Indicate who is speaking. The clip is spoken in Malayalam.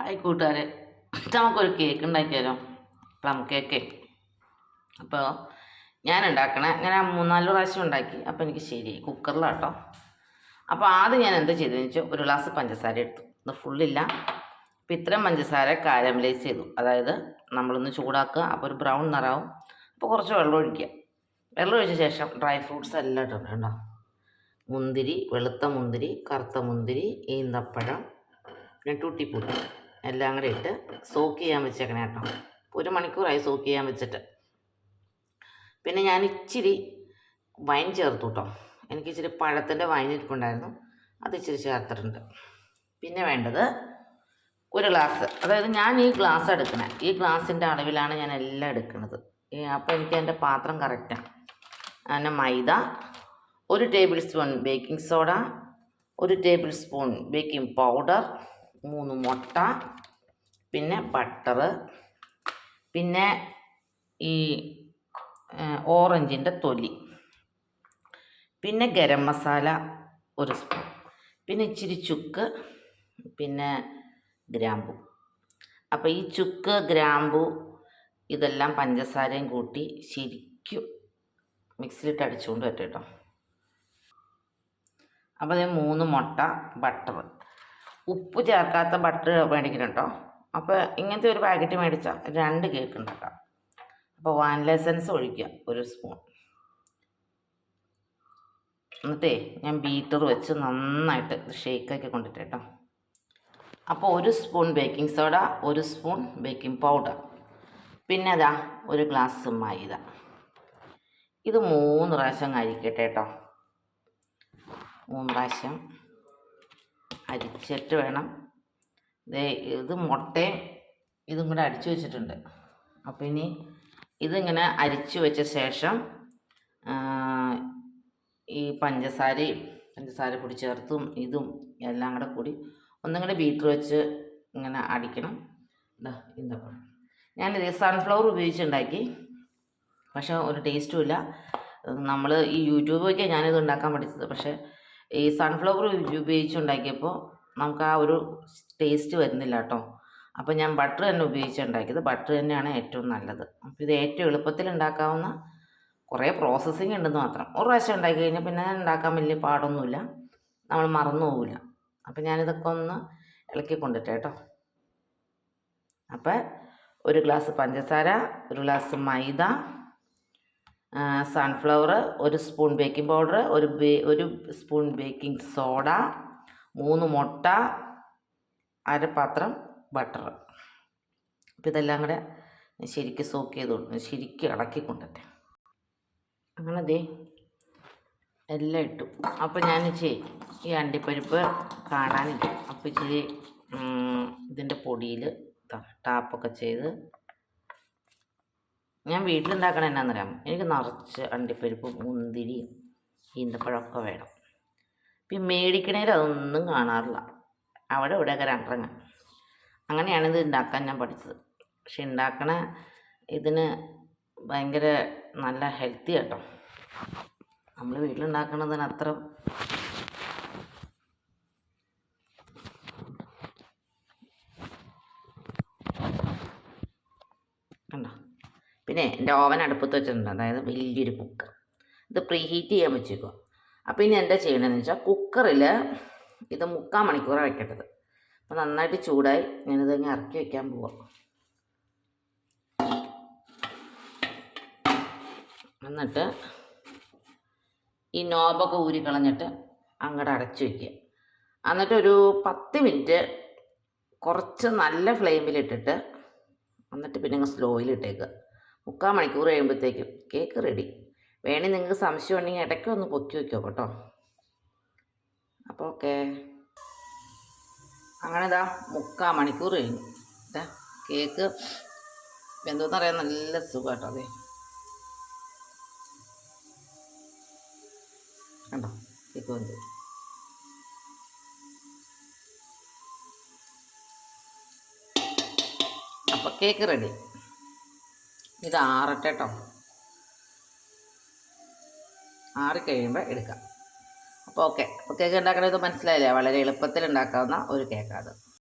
Speaker 1: ഹായ് കൂട്ടുകാരെ, നമുക്കൊരു കേക്ക് ഉണ്ടാക്കിയാലോ? Plum cake. അപ്പോൾ ഞാൻ ഞാൻ 3-4 പ്രാവശ്യം ഉണ്ടാക്കി. അപ്പോൾ എനിക്ക് ശരി കുക്കറിലാട്ടോ. അപ്പോൾ ആദ്യം ഞാൻ എന്താ ചെയ്തതെന്ന് വെച്ചാൽ ഒരു ഗ്ലാസ് പഞ്ചസാര എടുത്തു. ഇത് ഫുള്ളില്ല. അപ്പോൾ ഇത്രയും പഞ്ചസാര കാരമലൈസ് ചെയ്തു. അതായത് നമ്മളൊന്ന് ചൂടാക്കുക, അപ്പോൾ ഒരു ബ്രൗൺ നിറാവും. അപ്പോൾ കുറച്ച് വെള്ളം ഒഴിക്കുക. വെള്ളം ഒഴിച്ച ശേഷം ഡ്രൈ ഫ്രൂട്ട്സ് എല്ലാം ഇട്ടുണ്ട് കേട്ടോ. മുന്തിരി, വെളുത്ത മുന്തിരി, കറുത്ത മുന്തിരി, ഈന്തപ്പഴം, പിന്നെ ടൂട്ടിപ്പൂട്ടി എല്ലാം കൂടെ ഇട്ട് സോക്ക് ചെയ്യാൻ വെച്ചേക്കണേ കേട്ടോ. 1 മണിക്കൂറായി സോക്ക് ചെയ്യാൻ വെച്ചിട്ട്. പിന്നെ ഞാൻ ഇച്ചിരി വൈൻ ചേർത്തു കേട്ടോ. എനിക്കിച്ചിരി പഴത്തിൻ്റെ വൈൻ ഇരിപ്പുണ്ടായിരുന്നു, അത് ഇച്ചിരി ചേർത്തിട്ടുണ്ട്. പിന്നെ വേണ്ടത് ഒരു ഗ്ലാസ്, അതായത് ഞാൻ ഈ ഗ്ലാസ് എടുക്കണേ, ഈ ഗ്ലാസിൻ്റെ അളവിലാണ് ഞാൻ എല്ലാം എടുക്കുന്നത്. അപ്പോൾ എനിക്ക് എൻ്റെ പാത്രം കറക്റ്റാണ്. അങ്ങനെ മൈദ, 1 table spoon baking soda, 1 table spoon baking powder, 3 മുട്ട, പിന്നെ ബട്ടർ, പിന്നെ ഈ ഓറഞ്ചിൻ്റെ തൊലി, പിന്നെ ഗരം മസാല 1 സ്പൂൺ, പിന്നെ ഇച്ചിരി ചുക്ക്, പിന്നെ ഗ്രാമ്പു. അപ്പോൾ ഈ ചുക്ക്, ഗ്രാമ്പു ഇതെല്ലാം പഞ്ചസാരയും കൂട്ടി ശരിക്കും മിക്സിയിലിട്ട് അടിച്ചുകൊണ്ട് പറ്റും കേട്ടോ. അപ്പോൾ അത് 3 മുട്ട, ബട്ടർ, ഉപ്പ് ചേർക്കാത്ത ബട്ടർ മേടിക്കണം കേട്ടോ. അപ്പോൾ ഇങ്ങനത്തെ ഒരു പാക്കറ്റ് മേടിച്ചാൽ 2 കേക്ക് ഉണ്ടാക്കാം. അപ്പോൾ വാനില എസൻസ് ഒഴിക്കുക 1 സ്പൂൺ. എന്നിട്ടേ ഞാൻ ബീറ്റർ വെച്ച് നന്നായിട്ട് ഷേക്കാക്കി കൊണ്ടിട്ട് കേട്ടോ. അപ്പോൾ 1 spoon baking soda, 1 spoon baking powder, പിന്നെ അതാ 1 ഗ്ലാസ് മൈദ. ഇത് 3 പ്രാവശ്യം അരിക്കട്ടെ കേട്ടോ. 3 പ്രാവശ്യം അരിച്ചിട്ട് വേണം. ഇത് മുട്ടയും ഇതും കൂടെ അടിച്ചു വെച്ചിട്ടുണ്ട്. അപ്പോൾ ഇനി ഇതിങ്ങനെ അരിച്ചു വെച്ച ശേഷം ഈ പഞ്ചസാര പൊടി ചേർത്തും ഇതും എല്ലാം കൂടെ കൂടി ഒന്നും കൂടെ ബീറ്റർ വെച്ച് ഇങ്ങനെ അടിക്കണം. ഇന്തപ്പഴം ഞാനിത് സൺഫ്ലവർ ഉപയോഗിച്ചുണ്ടാക്കി, പക്ഷേ ഒരു ടേസ്റ്റും ഇല്ല. നമ്മൾ ഈ യൂട്യൂബ് വഴിക്ക് ഞാനിത് ഉണ്ടാക്കാൻ പഠിച്ചത്, പക്ഷേ ഈ സൺഫ്ലവർ ഉപയോഗിച്ചുണ്ടാക്കിയപ്പോൾ നമുക്ക് ആ ഒരു ടേസ്റ്റ് വരുന്നില്ല കേട്ടോ. അപ്പോൾ ഞാൻ ബട്ടർ തന്നെ ഉപയോഗിച്ചുണ്ടാക്കിയത്. ബട്ടർ തന്നെയാണ് ഏറ്റവും നല്ലത്. അപ്പോൾ ഇത് ഏറ്റവും എളുപ്പത്തിൽ ഉണ്ടാക്കാവുന്ന, കുറേ പ്രോസസ്സിങ് ഉണ്ടെന്ന് മാത്രം. 1 പ്രാവശ്യം ഉണ്ടാക്കി കഴിഞ്ഞാൽ പിന്നെ ഉണ്ടാക്കാൻ വലിയ പാടൊന്നുമില്ല, നമ്മൾ മറന്നു പോവില്ല. അപ്പോൾ ഞാനിതൊക്കെ ഒന്ന് ഇളക്കി കൊണ്ടിട്ട് കേട്ടോ. അപ്പോൾ 1 ഗ്ലാസ് പഞ്ചസാര, 1 glass maida, sunflower, 1 spoon baking powder, 1 spoon baking soda, 3 മുട്ട, 1/2 പാത്രം ബട്ടർ. അപ്പോൾ ഇതെല്ലാം കൂടെ ശരിക്കും സോക്ക് ചെയ്ത് ശരിക്കും ഇളക്കിക്കൊണ്ടിട്ടെ. അങ്ങനെ ദേ എല്ലാം ഇട്ടു. അപ്പോൾ ഞാൻ ഈ അണ്ടിപ്പരിപ്പ് കാണാനില്ല, അപ്പോൾ ഇച്ചിരി ഇതിൻ്റെ പൊടിയിൽ ടാപ്പൊക്കെ ചെയ്ത് ഞാൻ വീട്ടിലുണ്ടാക്കണ എന്നാന്നറിയാമോ, എനിക്ക് നിറച്ച് അണ്ടിപ്പരിപ്പ്, മുന്തിരി, ഈന്തപ്പഴമൊക്കെ വേണം. പിന്നെ മേടിക്കണേൽ അതൊന്നും കാണാറില്ല, അവിടെ ഇവിടെയൊക്കെ 2 അങ്ങനെയാണ് ഇത് ഉണ്ടാക്കാൻ ഞാൻ പഠിച്ചത്. പക്ഷെ ഉണ്ടാക്കണ ഇതിന് ഭയങ്കര നല്ല ഹെൽത്തി കേട്ടോ. നമ്മൾ വീട്ടിലുണ്ടാക്കണതിന് അത്ര കണ്ടോ. പിന്നെ എൻ്റെ ഓവൻ അടുപ്പത്ത് വെച്ചിട്ടുണ്ട്, അതായത് വലിയൊരു കുക്കർ. ഇത് പ്രീ ഹീറ്റ് ചെയ്യാൻ വെച്ചേക്കുക. അപ്പോൾ ഇനി എന്താ ചെയ്യണമെന്ന് വെച്ചാൽ കുക്കറിൽ ഇത് 3/4 മണിക്കൂറാണ് വെക്കേണ്ടത്. അപ്പോൾ നന്നായിട്ട് ചൂടായി, ഞാനിത് ഇങ്ങനെ ഇറക്കി വയ്ക്കാൻ പോവാം. എന്നിട്ട് ഈ നോബൊക്കെ ഊരി കളഞ്ഞിട്ട് അങ്ങോട്ട് അടച്ചു വയ്ക്കുക. എന്നിട്ട് ഒരു 10 മിനിറ്റ് കുറച്ച് നല്ല ഫ്ലെയിമിലിട്ടിട്ട് എന്നിട്ട് പിന്നെ അങ്ങ് സ്ലോയിലിട്ടേക്കുക. 3/4 മണിക്കൂർ കഴിയുമ്പോഴത്തേക്കും കേക്ക് റെഡി. വേണേൽ നിങ്ങൾക്ക് സംശയം ഉണ്ടെങ്കിൽ ഇടയ്ക്ക് ഒന്ന് പൊക്കി വയ്ക്കോ കേട്ടോ. അപ്പോൾ ഓക്കെ, അങ്ങനെ ഇതാ 3/4 മണിക്കൂർ കഴിഞ്ഞു. ഇതാ കേക്ക് എന്തോന്ന് പറയാൻ നല്ല സുഖം കേട്ടോ. അതെ കണ്ടോ, കേക്ക് വന്നു. അപ്പോൾ കേക്ക് റെഡി. ഇത് ആറട്ടെ കേട്ടോ. ആറിക്കഴിയുമ്പോൾ എടുക്കാം. അപ്പോൾ ഓക്കെ, അപ്പോൾ കേക്ക് ഉണ്ടാക്കണത് മനസ്സിലായില്ലേ? വളരെ എളുപ്പത്തിൽ ഉണ്ടാക്കാവുന്ന ഒരു കേക്കാണ്.